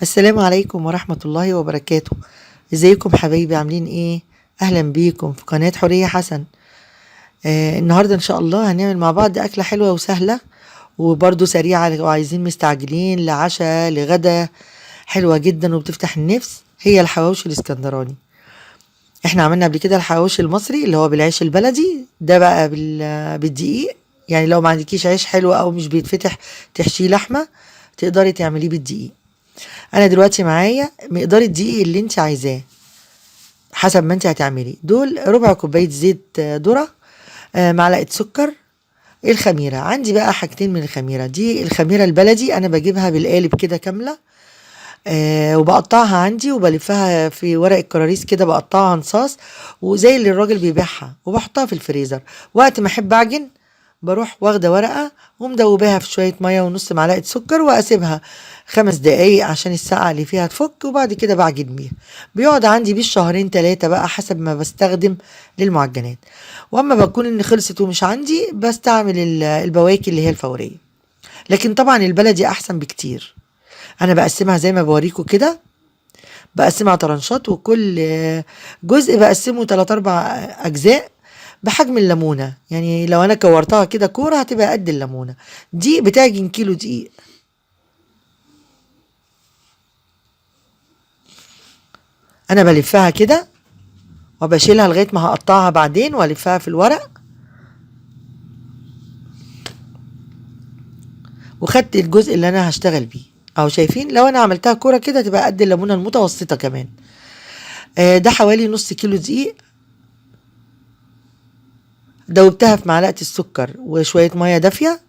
السلام عليكم ورحمة الله وبركاته. ازيكم حبايبي عاملين ايه؟ اهلا بيكم في قناة حورية حسن. النهاردة ان شاء الله هنعمل مع بعض اكلة حلوة وسهلة وبرضو سريعة لو عايزين مستعجلين لعشاء لغدا. حلوة جدا وبتفتح النفس، هي الحواوشي الاسكندراني. احنا عملنا قبل كده الحواوشي المصري اللي هو بالعيش البلدي ده بقى بالدقيق. يعني لو ما عندكيش عيش حلو او مش بيتفتح تحشيه لحمة، تقدري تعمليه بالدقيق. انا دلوقتي معايا مقدار الدقيق اللي انت عايزاه حسب ما انت هتعملي. دول ربع كوباية زيت ذرة، معلقة سكر. الخميرة عندي بقى حاجتين من الخميرة دي. الخميرة البلدي انا بجيبها بالقالب كده كاملة، وبقطعها عندي وبلفها في ورق الكراريس كده، بقطعها انصاص وزي اللي الراجل بيبيعها، وبحطها في الفريزر. وقت ما احب اعجن بروح واخده ورقه ومدوباها في شويه ميه ونص معلقه سكر، واسيبها 5 دقايق عشان السقعه اللي فيها تفك، وبعد كده بعجن بيها. بيقعد عندي بيه شهرين 3 بقى حسب ما بستخدم للمعجنات. واما بكون ان خلصت ومش عندي بستعمل البواكي اللي هي الفوريه، لكن طبعا البلدي احسن بكتير. انا بقسمها زي ما بوريكم كده، بقسمها طرنشات، وكل جزء بقسمه 3 4 اجزاء بحجم الليمونه. يعني لو انا كورتها كده كوره هتبقى قد الليمونه. دي بتعجن كيلو دقيق. انا بلفها كده وبشيلها لغايه ما هقطعها بعدين والفها في الورق. وخدت الجزء اللي انا هشتغل بيه اهو. شايفين لو انا عملتها كوره كده تبقى قد الليمونه المتوسطه كمان. ده حوالي نص كيلو دقيق. دوبتها في معلقه السكر وشويه ميه دافيه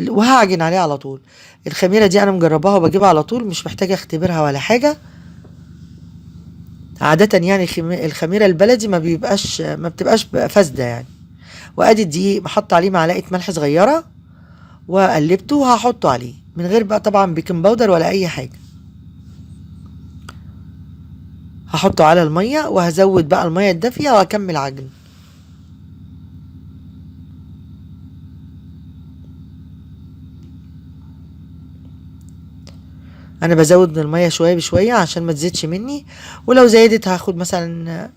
وهعجن عليه على طول. الخميره دي انا مجرباها وبجيبها على طول، مش محتاجه اختبرها ولا حاجه. عاده يعني الخميره البلدي ما بتبقاش فاسده يعني. وادي الدقيق بحط عليه معلقه ملح صغيره وقلبته، وهحطه عليه من غير بقى طبعا بيكنج باودر ولا اي حاجه. هحطه على الميه وهزود بقى الميه الدافيه واكمل عجن. انا بزود من الميه شويه بشويه عشان ما تزيدش مني. ولو زادت هاخد مثلا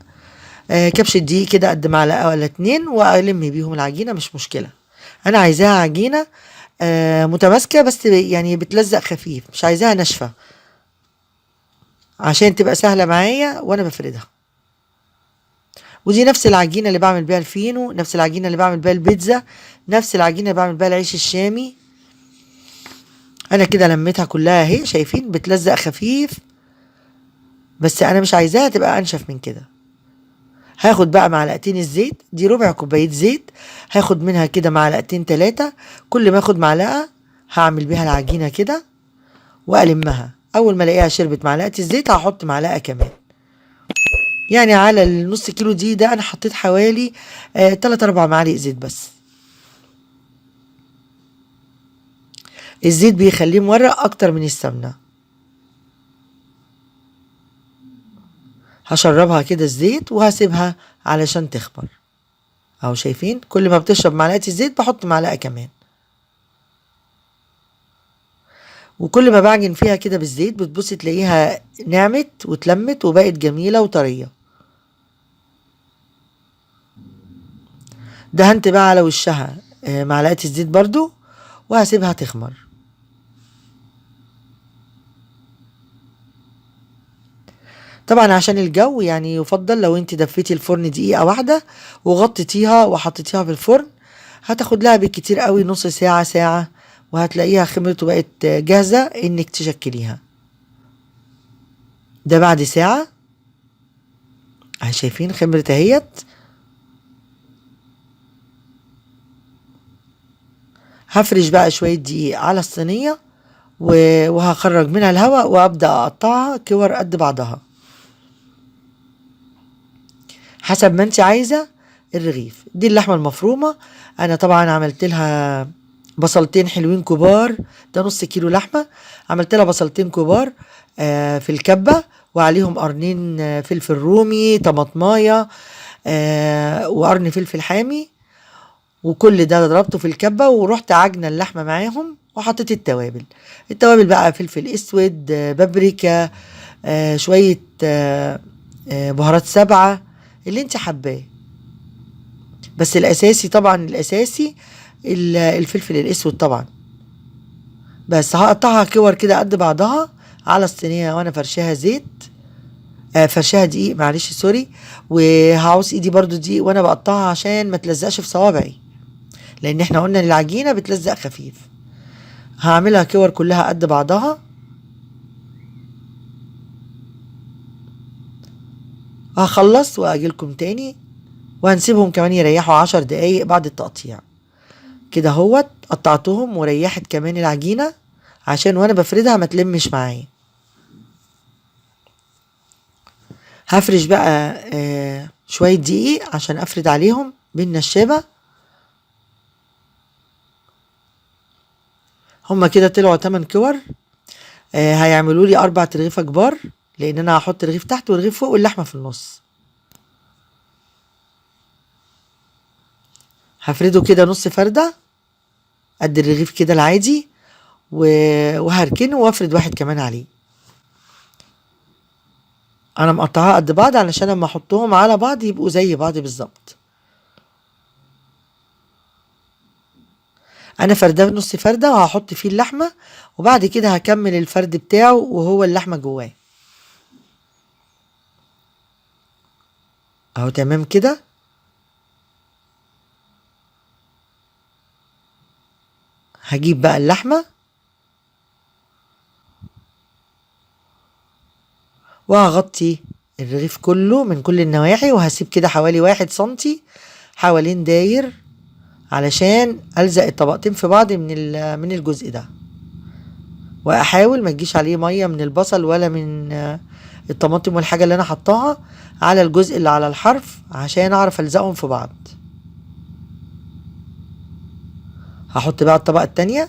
كبشة دقيق كده قد معلقة ولا 2 وألم بيهم العجينة، مش مشكلة. أنا عايزاها عجينة متماسكة، بس يعني بتلزق خفيف، مش عايزاها ناشفة عشان تبقى سهلة معايا وأنا بفردها. ودي نفس العجينة اللي بعمل بيها الفينو، نفس العجينة اللي بعمل بيها البيتزا، نفس العجينة اللي بعمل بيها العيش الشامي. أنا كده لميتها كلها اهي، شايفين بتلزق خفيف، بس أنا مش عايزاها تبقى أنشف من كده. هاخد بقى معلقتين الزيت، دي ربع كوباية زيت، هاخد منها كده معلقتين 3. كل ما اخد معلقة هعمل بيها العجينة كده وألمها. أول ما الاقيها شربت معلقة الزيت هحط معلقة كمان. يعني على النص كيلو دي ده أنا حطيت حوالي 3 4 معالق زيت بس. الزيت بيخليه مورق أكتر من السمنة. هشربها كده الزيت وهسيبها علشان تخمر. أهو شايفين كل ما بتشرب معلقة الزيت بحط معلقة كمان. وكل ما بعجن فيها كده بالزيت بتبصي تلاقيها نعمت واتلمت وبقت جميلة وطرية. دهنت بقى على وشها معلقة الزيت برضو وهسيبها تخمر. طبعا عشان الجو يعني يفضل لو انت دفيتي الفرن دقيقة واحدة وغطيتيها وحطيتيها في الفرن، هتاخد لها بالكتير قوي نص ساعة ساعة، وهتلاقيها خمرت وبقت جاهزة انك تشكليها. ده بعد ساعة اهي، شايفين خمرت اهيت. هفرش بقى شوية دقيق على الصينية وهخرج منها الهواء وابدأ اقطعها كور قد بعضها حسب ما انت عايزة. الرغيف دي اللحمة المفرومة، انا طبعا عملت لها بصلتين حلوين كبار. ده نص كيلو لحمة، عملت لها بصلتين كبار في الكبة، وعليهم قرنين فلفل رومي، طماطماية وقرن فلفل حامي، وكل ده ضربته في الكبة ورحت عجنة اللحمة معاهم وحطيت التوابل بقى فلفل اسود، بابريكا، شوية بهارات سبعة اللي انت حباه. بس الاساسي طبعا الاساسي الفلفل الاسود طبعا. بس هقطعها كور كده قد بعضها على الصينية وانا فرشاها زيت، فرشاها دقيق، معلش سوري. وهعوز ايدي برضو دقيق وانا بقطعها عشان ما تلزقش في صوابعي، لان احنا قلنا ان العجينة بتلزق خفيف. هعملها كور كلها قد بعضها. هخلص واجيلكم تاني، وهنسيبهم كمان يريحوا 10 دقايق بعد التقطيع. كده هوت قطعتهم وريحت كمان العجينة عشان وانا بفردها ما تلمش معايا. هفرش بقى شوية دقيق عشان افرد عليهم بالنشابة. هما كده طلعوا 8 كور. هيعملوا لي 4 ترغيفة كبار، لان انا هحط رغيف تحت ورغيف فوق واللحمة في النص. هفرده كده نص فردة قد الرغيف كده العادي، وهركنه وافرد واحد كمان عليه. انا مقطعاها قد بعض علشان لما احطهم على بعض يبقوا زي بعض بالظبط. انا فرداه نص فردة وهحط فيه اللحمة، وبعد كده هكمل الفرد بتاعه وهو اللحمة جواه. اهو تمام كده. هجيب بقى اللحمة وهغطي الرغيف كله من كل النواحي، وهسيب كده حوالي 1 سنتي حوالين داير علشان ألزق الطبقتين في بعض من الجزء ده. واحاول ما تجيش عليه مية من البصل ولا من الطماطم والحاجة اللي انا حطاها على الجزء اللي على الحرف عشان اعرف الزقهم في بعض. هحط بقى الطبقة التانية،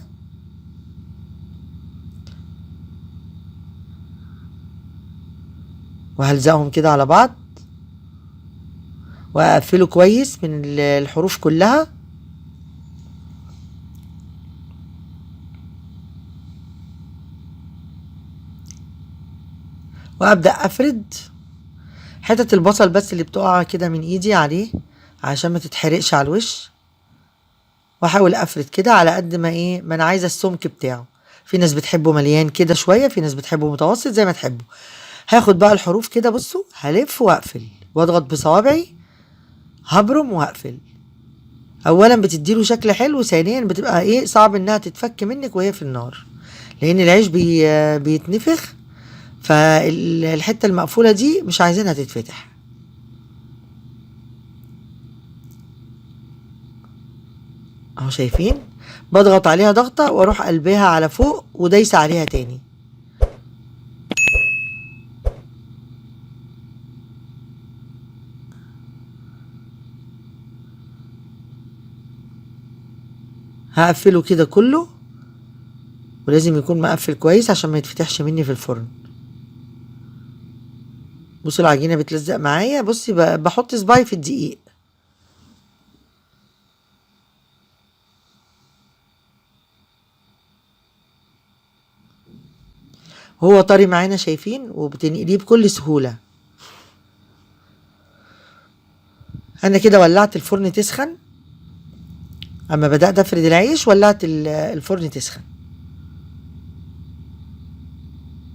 وهلزقهم كده على بعض واقفله كويس من الحروف كلها. وابدأ افرد حتة البصل بس اللي بتقع كده من ايدي عليه عشان ما تتحرقش على الوش، واحاول افرد كده على قد ما انا عايزة السمك بتاعه. في ناس بتحبه مليان كده شوية، في ناس بتحبه متوسط، زي ما تحبوا. هاخد بقى الحروف كده، بصوا، هلف واقفل واضغط بصوابعي، هبرم واقفل. اولا بتديله شكل حلو، ثانيا بتبقى صعب انها تتفك منك وهي في النار، لان العيش بيتنفخ، فالحتة المقفولة دي مش عايزينها تتفتح. اهو شايفين، بضغط عليها ضغطة واروح قلبها على فوق ودايسة عليها تاني. هقفله كده كله، ولازم يكون مقفل كويس عشان ما يتفتحش مني في الفرن. بصوا العجينة بتلزق معايا. بصي بحط صباعي في الدقيق. هو طري معانا شايفين، وبتنقليه بكل سهولة. انا كده ولعت الفرن تسخن. اما بدأت افرد العيش ولعت الفرن تسخن.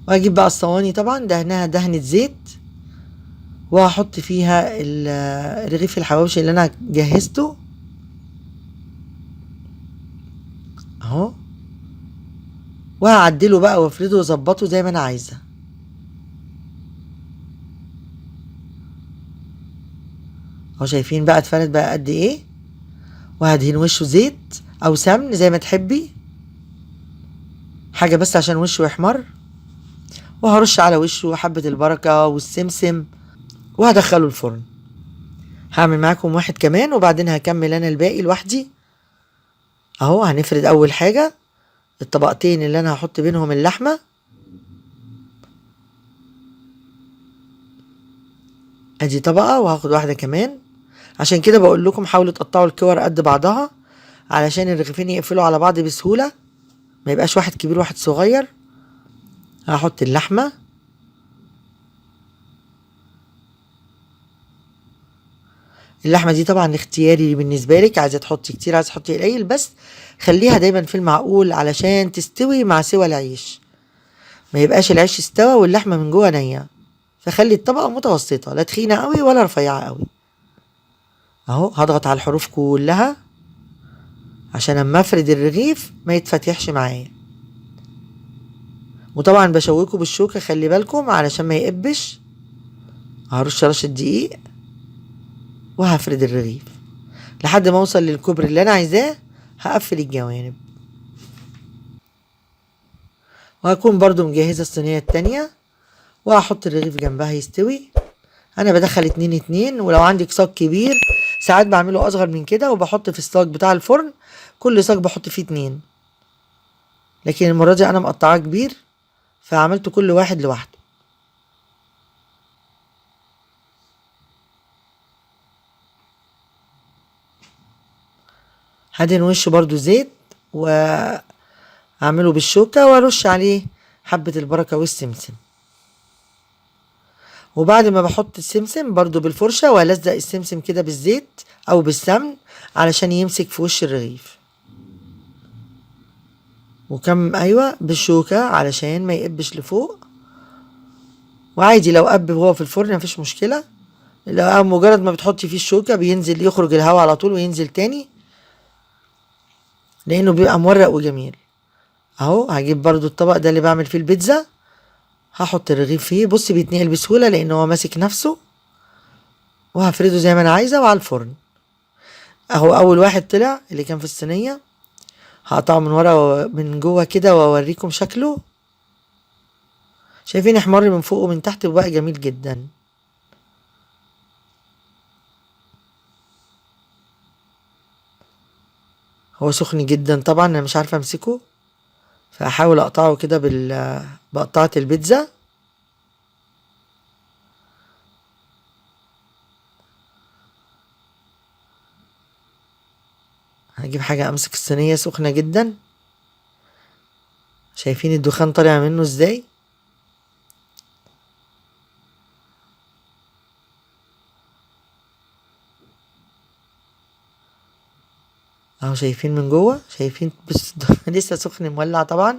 واجيب بقى الصواني، طبعا دهنها دهنة زيت، وهحط فيها رغيف الحواوشي اللي انا جهزته اهو، وهعدله بقى وافرده واظبطه زي ما انا عايزه. اهو شايفين بقى اتفرد بقى قد ايه. وهدهن وشه زيت او سمن زي ما تحبي، حاجه بس عشان وشه يحمر. وهرش على وشه حبه البركه والسمسم، وهدخله الفرن. هعمل معاكم واحد كمان وبعدين هكمل انا الباقي لوحدي. اهو هنفرد اول حاجه الطبقتين اللي انا هحط بينهم اللحمه. ادي طبقه، وهاخد واحده كمان. عشان كده بقول لكم حاولوا تقطعوا الكور قد بعضها علشان الرغيفين يقفلوا على بعض بسهولة، ما يبقاش واحد كبير واحد صغير. هحط اللحمة، اللحمة دي طبعا اختياري بالنسبة لك، عايزة تحطي كتير عايزة تحطي قليل، بس خليها دايما في المعقول علشان تستوي مع سوى العيش، ما يبقاش العيش استوى واللحمة من جوه نية. فخلي الطبقة متوسطة، لا تخينة قوي ولا رفيعة قوي. اهو هضغط على الحروف كلها عشان اما افرد الرغيف ما يتفتحش معايا. وطبعا بشوكه بالشوكة، خلي بالكم علشان ما يقبش. هرش رشة دقيق وهفرد الرغيف لحد ما اوصل للكوبري اللي انا عايزاه. هقفل الجوانب، وهكون برضو مجهزة الصينية التانية، وهحط الرغيف جنبها يستوي. انا بدخل 2 ولو عندك صاج كبير ساعات بعمله اصغر من كده وبحط في الصاج بتاع الفرن، كل صاج بحط فيه 2، لكن المرة دي انا مقطعاه كبير فعملت كل واحد لوحده. هدهن وشه برضو زيت واعمله بالشوكة وارش عليه حبة البركة والسمسم. وبعد ما بحط السمسم برضو بالفرشة والزق السمسم كده بالزيت او بالسمن علشان يمسك في وش الرغيف، وكم ايوه بالشوكة علشان ما يقبش لفوق. وعادي لو قب وهو في الفرن مفيش مشكلة، لو مجرد ما بتحطي فيه الشوكة بينزل يخرج الهواء على طول وينزل تاني لانه بيبقى مورق وجميل. اهو هجيب برضو الطبق ده اللي بعمل فيه البيتزا، هحط الرغيف فيه، بصي بيتنقل بسهولة لانه هو ماسك نفسه، وهفرده زي ما انا عايزة وعلى الفرن. اهو اول واحد طلع اللي كان في الصينية، هقطعه من ورا من جوه كده واوريكم شكله. شايفين احمر من فوق ومن تحت وبقى جميل جدا. هو سخن جدا طبعا، انا مش عارفة امسكه، فهحاول اقطعه كده بقطعة البيتزا. هجيب حاجة امسك الصينية سخنة جدا، شايفين الدخان طالع منه ازاي. اهو شايفين من جوه، شايفين بس لسه سخن مولع طبعا،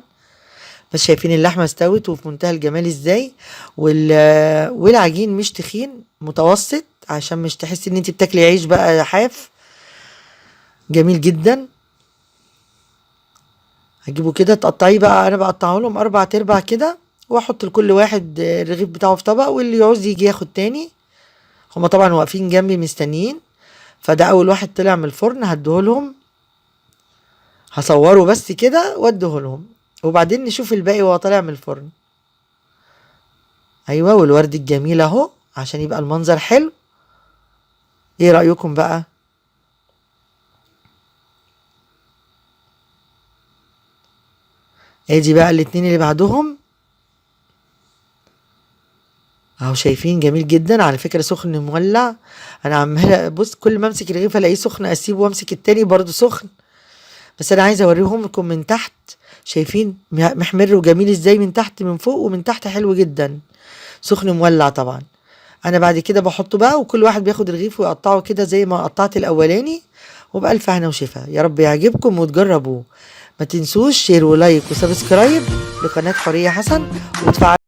بس شايفين اللحمة استوت وفي منتهى الجمال ازاي. والعجين مش تخين، متوسط عشان مش تحسي ان انت بتاكلي عيش بقى حاف، جميل جدا. هجيبه كده تقطعيه بقى، انا بقطعه لهم 4 كده، واحط لكل واحد الرغيف بتاعه في طبق، واللي يعوز يجي ياخد تاني. هما طبعا واقفين جنبي مستنيين، فده اول واحد طلع من الفرن هديهولهم، هصوره بس كده واديهولهم، وبعدين نشوف الباقي وهو طالع من الفرن. ايوه والورد الجميل اهو عشان يبقى المنظر حلو. ايه رأيكم بقى؟ ادي بقى الاتنين اللي بعدهم اهو، شايفين جميل جدا على فكرة، سخن مولع. انا عمالة بص كل ما امسك الرغيف الاقيه سخن اسيبه وامسك التاني برضه سخن، بس انا عايزة اوريهم لكم من تحت. شايفين محمر وجميل ازاي من تحت من فوق ومن تحت حلو جدا، سخن مولع طبعا. انا بعد كده بحطه بقى وكل واحد بياخد رغيف ويقطعه كده زي ما قطعت الاولاني، وبألف هنا وشفا. يا رب يعجبكم وتجربوه. ما تنسوش شير ولايك وسبسكرايب لقناة حورية حسن، وتفعلوا